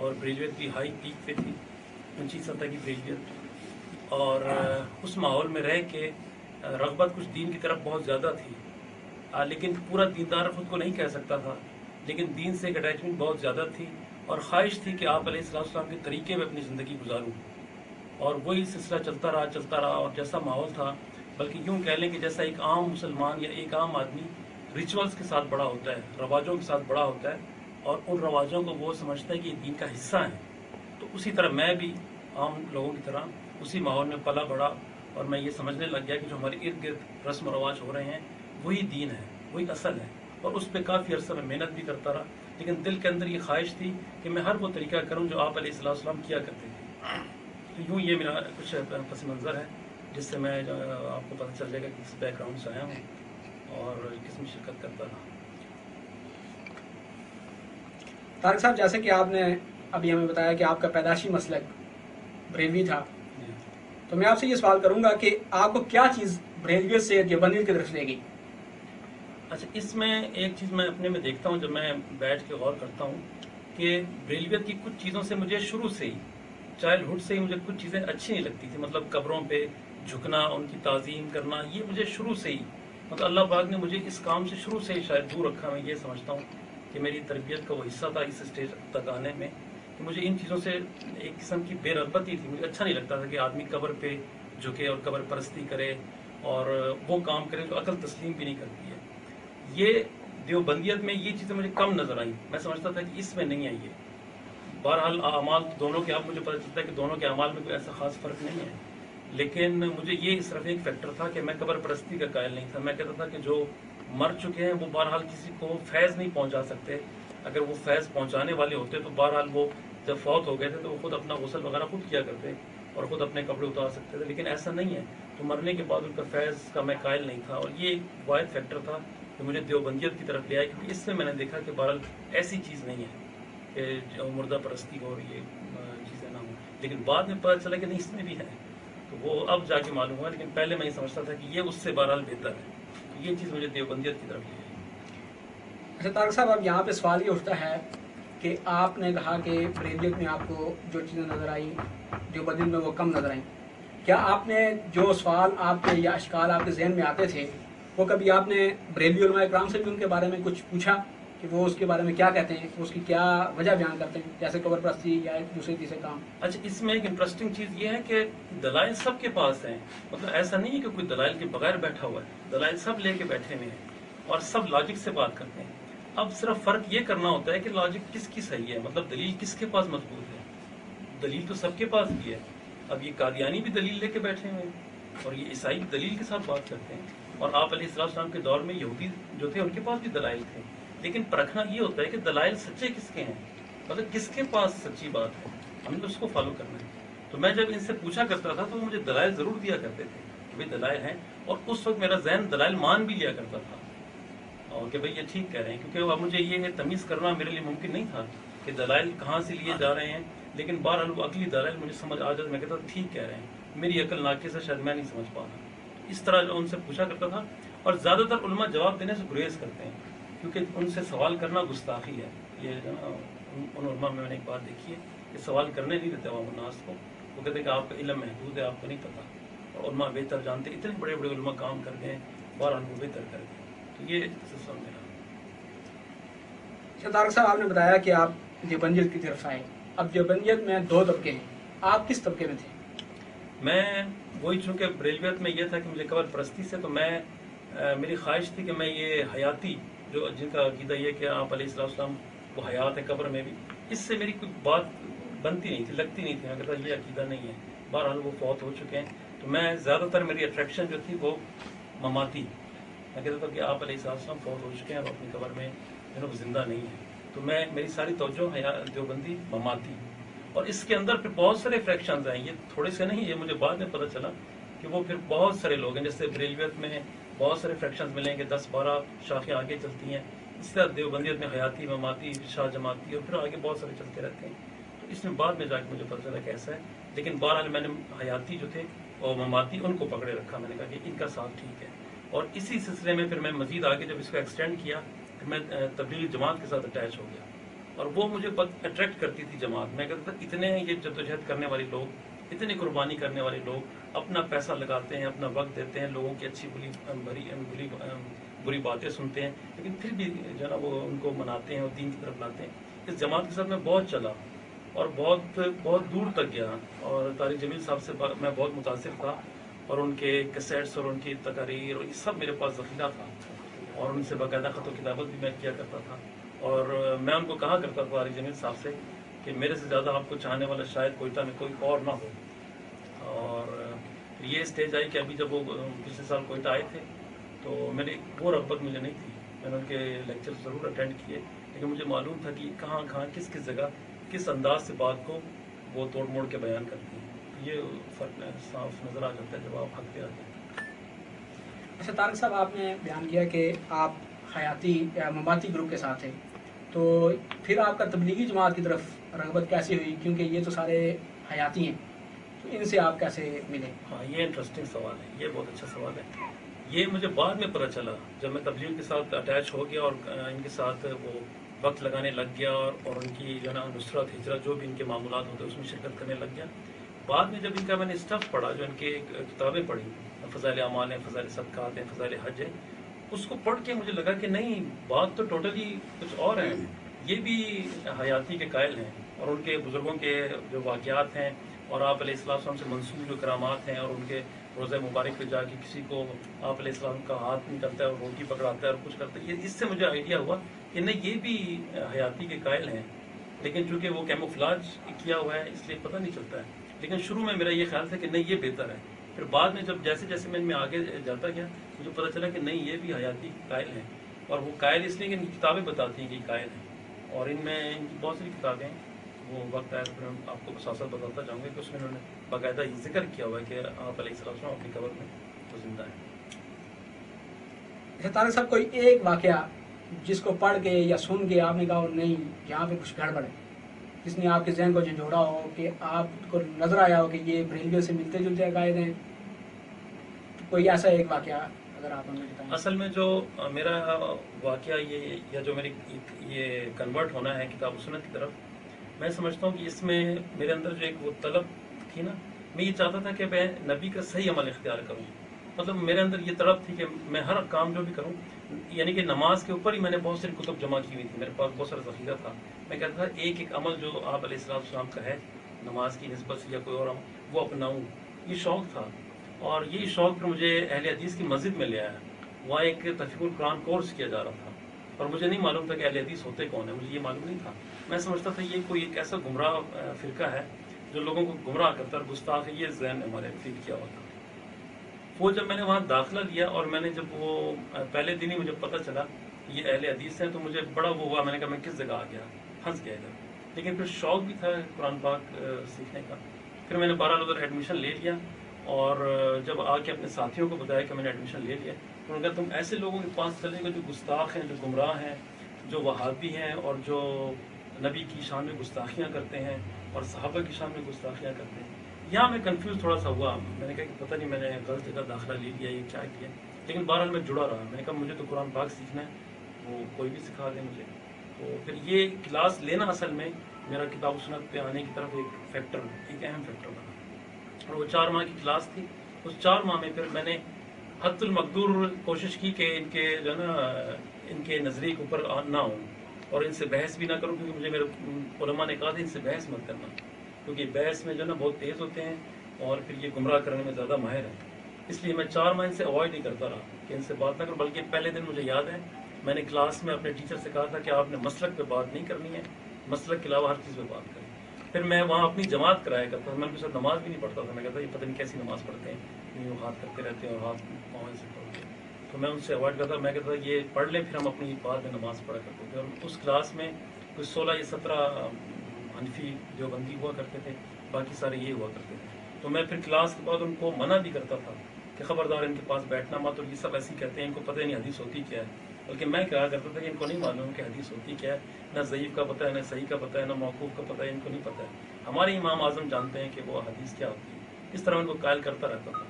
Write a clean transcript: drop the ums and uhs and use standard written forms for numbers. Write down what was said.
اور बरेलवियत भी high peak पे थी, ऊंची सतह की बरेलवियत। और उस माहौल में रह के रग़बत कुछ दीन की तरफ बहुत ज़्यादा थी, लेकिन पूरा दीनदार खुद को नहीं कह सकता था, लेकिन दीन से एक अटैचमेंट बहुत ज़्यादा थी और ख्वाहिश थी कि आप अलैहिस्सलाम के तरीके में अपनी ज़िंदगी गुजारूँ। और वही सिलसिला चलता रहा और जैसा माहौल था, बल्कि यूँ कह लें कि जैसा एक आम मुसलमान या एक आम आदमी रिचुअल्स के साथ बड़ा होता है, रवाजों के साथ बड़ा होता है और उन रवाजों को वो समझता है कि ये दीन का हिस्सा है, तो उसी तरह मैं भी आम लोगों की तरह उसी माहौल में पला बड़ा और मैं ये समझने लग गया कि जो हमारे इर्द गिर्द रस्म रवाज हो रहे हैं वही दीन है, वही असल है। और उस पर काफ़ी अर्सा में मेहनत भी करता रहा, लेकिन दिल के अंदर ये ख्वाहिश थी कि मैं हर वो तरीका करूँ जो आप अलैहिस्सलाम किया करते थे। तो यूँ ये मेरा कुछ पस मंज़र है जिससे मैं आपको पता चल जाएगा कि किस बैकग्राउंड से आया हूँ और किस में शिरकत करता रहा। तारिक साहब, जैसे कि आपने अभी हमें बताया कि आपका पैदाशी मसलक बरेलवी था, तो मैं आपसे ये सवाल करूंगा कि आपको क्या चीज़ बरेलवियत से देवबंदियत की तरफ ले गई? अच्छा, इसमें एक चीज़ मैं अपने में देखता हूँ जब मैं बैठ के गौर करता हूँ कि बरेलवियत की कुछ चीज़ों से मुझे शुरू से ही, चाइल्डहुड से ही मुझे कुछ चीज़ें अच्छी नहीं लगती थी। मतलब कब्रों पे झुकना, उनकी ताज़ीम करना, ये मुझे शुरू से ही, मतलब अल्लाह पाक ने मुझे इस काम से शुरू से ही शायद दूर रखा। मैं ये समझता हूँ कि मेरी तरबियत का वो हिस्सा था इस स्टेज तक आने में कि मुझे इन चीज़ों से एक किस्म की बेरगबती थी। मुझे अच्छा नहीं लगता था कि आदमी कब्र पे झुके और कब्र परस्ती करे और वो काम करे जो अकल तस्लीम भी नहीं करती है। ये देवबंदियत में ये चीज़ें मुझे कम नज़र आई। मैं समझता था कि इसमें नहीं आई है। बहरहाल अमाल दोनों के, अब मुझे पता चलता है कि दोनों के अमाल में कोई ऐसा खास फ़र्क नहीं है, लेकिन मुझे ये सिर्फ एक फैक्टर था कि मैं कब्र परस्ती का कायल नहीं था। मैं कहता था कि जो मर चुके हैं वो बहरहाल किसी को फैज़ नहीं पहुंचा सकते। अगर वो फैज़ पहुंचाने वाले होते तो बहरहाल वो जब फौत हो गए थे तो वो खुद अपना गुस्ल वगैरह खुद किया करते और ख़ुद अपने कपड़े उतार सकते थे, लेकिन ऐसा नहीं है। तो मरने के बाद उनका फैज़ का मैं कायल नहीं था और ये एक वाहिद फैक्टर था कि मुझे देवबंदियत की तरफ ले आया, क्योंकि इससे मैंने देखा कि बहरहाल ऐसी चीज़ नहीं है कि जो मुर्दा परस्ती हो और ये चीज़ें ना हो। लेकिन बाद में पता चला कि नहीं, इसमें भी है, तो वो अब जाके मालूम हुआ। लेकिन पहले मैं ये समझता था कि ये उससे बहरहाल बेहतर है। तो ये चीज़ मुझे देवबंदियत की तरफ ले आई। अच्छा तारिक साहब, अब यहाँ पे सवाल ये उठता है कि आपने कहा कि बरेलवियत में आपको जो चीज़ें नज़र आई देवबंदियत में वो कम नज़र आई। क्या आपने जो सवाल आपके या अशकाल आपके जहन में आते थे वो कभी आपने बरेलवी उलमा इकराम से भी उनके बारे में कुछ पूछा कि वो उसके बारे में क्या कहते हैं, उसकी क्या वजह बयान करते हैं, जैसे कब्र परस्ती या दूसरे तीसरे काम? अच्छा, इसमें एक इंटरेस्टिंग चीज़ ये है कि दलाइल सबके पास हैं। मतलब ऐसा नहीं है कि कोई दलाइल के बगैर बैठा हुआ है, दलाइल सब लेके बैठे हुए हैं और सब लॉजिक से बात करते हैं। अब सिर्फ फ़र्क ये करना होता है कि लॉजिक किसकी सही है, मतलब दलील किसके पास मजबूत है। दलील तो सबके पास भी है। अब ये कादियानी भी दलील लेके बैठे हुए हैं और ये ईसाई भी दलील के साथ बात करते हैं, और आप अलैहिस्सलाम के दौर में यहूदी जो थे उनके पास भी दलाइल थे। लेकिन परखना ये होता है कि दलाइल सच्चे किसके हैं, मतलब किसके पास सच्ची बात है, हमें तो उसको फॉलो करना है। तो मैं जब इनसे पूछा करता था तो मुझे दलाइल ज़रूर दिया करते थे कि भाई दलाइल हैं, और उस वक्त मेरा जहन दलाइल मान भी लिया करता था और कि भाई ये ठीक कह रहे हैं, क्योंकि अब मुझे ये तमीज़ करना मेरे लिए मुमकिन नहीं था कि दलाइल कहाँ से लिए जा रहे हैं। लेकिन बहरहाल वो अकली दलाइल मुझे समझ आ जाता, मैं कहता ठीक कह रहे हैं, मेरी अकल नाक़िस है, शायद मैं नहीं समझ पा रहा। इस तरह जो उनसे पूछा करता था। और ज़्यादातर उलमा जवाब देने से गुरेज करते हैं, क्योंकि उनसे सवाल करना गुस्ताखी है। ये उन उलमा में मैंने एक बात देखी है कि सवाल करने नहीं देते अवाम उन्नास को। वो कहते हैं कि आपका इल्म महदूद है, आपको नहीं पता, और उलमा बेहतर जानते। इतने बड़े बड़े उलमा काम कर गए, बहरहाल वो बेहतर कर गए। तो ये सिलसिला मेरा। तारिक साहब, आपने बताया कि आप देवबंदियत की तरफ आए। अब देवबंदियत में दो तबके हैं, आप किस तबके में थे? मैं वही, चूँकि बरेलवियत में ये था कि मुझे कब्र परस्ती से, तो मैं मेरी ख्वाहिश थी कि मैं ये हयाती जो जिनका अकीदा ये कि आप अलैहिस्सलाम वो हयात है कब्र में भी, इससे मेरी कोई बात बनती नहीं थी, लगती नहीं थी। मैं कहता ये अकीदा नहीं है, बहरहाल वो फौत हो चुके हैं। तो मैं ज़्यादातर मेरी अट्रैक्शन जो थी वो ममाती, मैं कहता था कि आप अलैहिस्सलाम फौत हो चुके हैं और अपनी कब्र में वो जिंदा नहीं है। तो मेरी सारी तवज्जो है देवबंदी ममाती। और इसके अंदर फिर बहुत सारे फ्रैक्शंस हैं, ये थोड़े से नहीं, ये मुझे बाद में पता चला कि वो फिर बहुत सारे लोग हैं। जैसे बरेलवियत में बहुत सारे फ्रैक्शंस मिलेंगे, 10-12 शाखें आगे चलती हैं। इस तरह देवबंदियत में हयाती, ममाती, शाह जमाती और फिर आगे बहुत सारे चलते रहते हैं। तो इसमें बाद में जाके मुझे पता चला कैसा है। लेकिन बहरहाल मैंने हयाती जो थे और ममाती उनको पकड़े रखा। मैंने कहा कि इनका साथ ठीक है। और इसी सिलसिले में फिर मैं मज़ीद आगे जब इसको एक्सटेंड किया, फिर मैं तबलीगी जमात के साथ अटैच हो गया। اور وہ مجھے بہت اٹریکٹ کرتی تھی جماعت. میں کہتا تھا اتنے یہ جدوجہد کرنے والے لوگ، اتنی قربانی کرنے والے لوگ اپنا پیسہ لگاتے ہیں، اپنا وقت دیتے ہیں، لوگوں کی اچھی بری باتیں سنتے ہیں، لیکن پھر بھی جو ہے نا وہ ان کو مناتے ہیں اور دین کی طرف لاتے ہیں. اس جماعت کے ساتھ میں بہت چلا اور بہت بہت دور تک گیا، اور طارق جمیل صاحب سے میں بہت متاثر تھا، اور ان کے کیسٹس اور ان کی تقاریر اور یہ سب میرے پاس ذخیرہ تھا، اور ان سے باقاعدہ خط و کتابت بھی میں کیا کرتا تھا. اور میں ان کو کہا کرتا تھا طارق جمیل صاحب سے کہ میرے سے زیادہ آپ کو چاہنے والا شاید کوئٹہ میں کوئی اور نہ ہو. اور یہ اسٹیج آئی کہ ابھی جب وہ پچھلے سال کوئٹہ آئے تھے تو میری وہ رغبت مجھے نہیں تھی. میں نے ان کے لیکچر ضرور اٹینڈ کیے، لیکن مجھے معلوم تھا کہ کہاں کہاں کس کس جگہ کس انداز سے بات کو وہ توڑ موڑ کے بیان کرتی ہیں. یہ فرق صاف نظر آ جاتا ہے جب آپ حق پہ آتے ہیں. اچھا طارق صاحب، آپ نے بیان کیا کہ آپ حیاتی یا مماتی گروپ کے ساتھ ہیں، تو پھر آپ کا تبلیغی جماعت کی طرف رغبت کیسی ہوئی؟ کیونکہ یہ تو سارے حیاتی ہیں، تو ان سے آپ کیسے ملے؟ ہاں، یہ انٹرسٹنگ سوال ہے، یہ بہت اچھا سوال ہے. یہ مجھے بعد میں پتہ چلا جب میں تبلیغ کے ساتھ اٹیچ ہو گیا اور ان کے ساتھ وہ وقت لگانے لگ گیا، اور ان کی جو ہے نا نصرت ہجرت جو بھی ان کے معمولات ہوتے ہیں اس میں شرکت کرنے لگ گیا. بعد میں جب ان کا میں نے اسٹف پڑھا، جو ان کی کتابیں پڑھی، فضائل اعمال ہیں، فضائل صدقات ہیں، فضائل حج ہیں، اس کو پڑھ کے مجھے لگا کہ نہیں، بات تو ٹوٹلی کچھ اور ہے. یہ بھی حیاتی کے قائل ہیں، اور ان کے بزرگوں کے جو واقعات ہیں اور آپ علیہ السلام سے منسوب جو کرامات ہیں، اور ان کے روزہ مبارک پہ جا کے کسی کو آپ علیہ السلام کا ہاتھ نہیں کرتا ہے اور روٹی پکڑاتا ہے اور کچھ کرتا ہے، یہ اس سے مجھے آئیڈیا ہوا کہ نہیں، یہ بھی حیاتی کے قائل ہیں. لیکن چونکہ وہ کیموفلاج کیا ہوا ہے اس لیے پتہ نہیں چلتا ہے. لیکن شروع میں میرا یہ خیال تھا کہ نہیں، یہ بہتر ہے. پھر بعد میں جب جیسے جیسے میں ان میں آگے جاتا گیا مجھے پتہ چلا کہ نہیں، یہ بھی حیاتی قائل ہیں. اور وہ قائل اس لیے کہ ان کی کتابیں بتاتی ہیں کہ یہ قائل ہیں، اور ان میں ان کی بہت ساری کتابیں ہیں. وہ وقت آیا تو پھر ہم آپ کو ساتھ ساتھ بتاتا جاؤں گا کہ اس میں انہوں نے باقاعدہ یہ ذکر کیا ہوا ہے کہ آپ علیہ السلام اپنی قبر میں وہ زندہ ہے. طارق صاحب، کوئی ایک واقعہ جس کو پڑھ کے یا سن کے آپ نے کہا نہیں یہاں پہ کچھ گڑبڑ ہے، جس نے آپ کے ذہن کو جھنجھوڑا ہو، کہ آپ کو نظر آیا ہو کہ یہ بریلویوں سے ملتے جلتے عقائد ہیں، کوئی ایسا ایک واقعہ اگر آپ ہمیں بتائیں. اصل میں جو میرا واقعہ یہ یا جو میری یہ کنورٹ ہونا ہے کتاب و سنت کی طرف، میں سمجھتا ہوں کہ اس میں میرے اندر جو ایک وہ طلب تھی نا، میں یہ چاہتا تھا کہ میں نبی کا صحیح عمل اختیار کروں. مطلب میرے اندر یہ طلب تھی کہ میں ہر کام جو بھی کروں، یعنی کہ نماز کے اوپر ہی میں نے بہت ساری کتب جمع کی ہوئی تھی، میرے پاس بہت سارا ذخیرہ تھا. میں کہتا تھا ایک ایک عمل جو آپ علیہ السلام کا ہے نماز کی نسبت سے یا کوئی اور عمل، وہ اپناؤں. یہ شوق تھا، اور یہ شوق پھر مجھے اہل حدیث کی مسجد میں لے آیا. وہاں ایک تفسیر القرآن کورس کیا جا رہا تھا، اور مجھے نہیں معلوم تھا کہ اہل حدیث ہوتے کون ہیں، مجھے یہ معلوم نہیں تھا. میں سمجھتا تھا یہ کوئی ایک ایسا گمراہ فرقہ ہے جو لوگوں کو گمراہ کرتا ہے، اور گستاخ ہے، یہ ذہن ہمارے فیل کیا ہوا تھا. وہ جب میں نے وہاں داخلہ لیا اور میں نے جب وہ پہلے دن ہی مجھے پتہ چلا کہ یہ اہل حدیث ہیں، تو مجھے بڑا وہ ہوا. میں نے کہا میں کس جگہ آ گیا، پھنس گیا ادھر. لیکن پھر شوق بھی تھا قرآن پاک سیکھنے کا. پھر میں نے بہرحال ادھر ایڈمیشن لے لیا، اور جب آ کے اپنے ساتھیوں کو بتایا کہ میں نے ایڈمیشن لے لیا، انہوں نے کہا تم ایسے لوگوں کے پاس چلے گا جو گستاخ ہیں، جو گمراہ ہیں، جو وہابی ہیں، اور جو نبی کی شان میں گستاخیاں کرتے ہیں اور صحابہ کی شان میں گستاخیاں کرتے ہیں. یہاں میں کنفیوز تھوڑا سا ہوا. میں نے کہا کہ پتہ نہیں میں نے غلط جگہ داخلہ لے لیا، یہ کیا کیا. لیکن بہرحال میں جڑا رہا. میں نے کہا مجھے تو قرآن پاک سیکھنا ہے، وہ کوئی بھی سکھا دے مجھے. تو پھر یہ کلاس لینا اصل میں میرا کتاب و سنت پہ آنے کی طرف ایک فیکٹر، ایک اہم فیکٹر بنا. اور وہ 4 ماہ کی کلاس تھی. اس 4 ماہ میں پھر میں نے حد المقدور کوشش کی کہ ان کے جو ہے نا ان کے نظریے کے اوپر نہ ہوں اور ان سے بحث بھی نہ کروں، کیونکہ مجھے میرے علماء نے کہا تھا ان سے بحث مت کرنا، کیونکہ بحث میں جو ہے نا بہت تیز ہوتے ہیں اور پھر یہ گمراہ کرنے میں زیادہ ماہر ہیں. اس لیے میں 4 ماہ ان سے اوائڈ نہیں کرتا رہا کہ ان سے بات نہ کروں. بلکہ پہلے دن مجھے یاد ہے میں نے کلاس میں اپنے ٹیچر سے کہا تھا کہ آپ نے مسلک پہ بات نہیں کرنی ہے، مسلک کے علاوہ ہر چیز پہ بات کریں. پھر میں وہاں اپنی جماعت کرایا کرتا تھا. میں ان کے ساتھ نماز بھی نہیں پڑھتا تھا. میں کہتا یہ پتہ نہیں کیسی نماز پڑھتے ہیں، وہ ہاتھ کرتے رہتے ہیں اور ہاتھ پاؤں سے پڑھتے ہیں. تو میں ان سے اوائڈ کرتا. میں کہتا یہ پڑھ لیں پھر ہم اپنی بعد میں نماز پڑھا کرتے تھے. اور اس کلاس میں کوئی 16 یا 17 حنفی جو بندی ہوا کرتے تھے، باقی سارے یہ ہوا کرتے تھے. تو میں پھر کلاس کے بعد ان کو منع بھی کرتا تھا کہ خبردار ان کے پاس بیٹھنا مت، اور یہ سب ایسے کہتے ہیں ان کو پتہ نہیں حدیث ہوتی کیا ہے. بلکہ میں کہا کرتا تھا کہ ان کو نہیں معلوم کہ حدیث ہوتی کیا ہے، نہ ضعیف کا پتہ ہے، نہ صحیح کا پتہ ہے، نہ موقوف کا پتہ ہے، ان کو نہیں پتہ ہے. ہمارے امام اعظم جانتے ہیں کہ وہ حدیث کیا ہوتی ہے. اس طرح ان کو قائل کرتا رہتا تھا.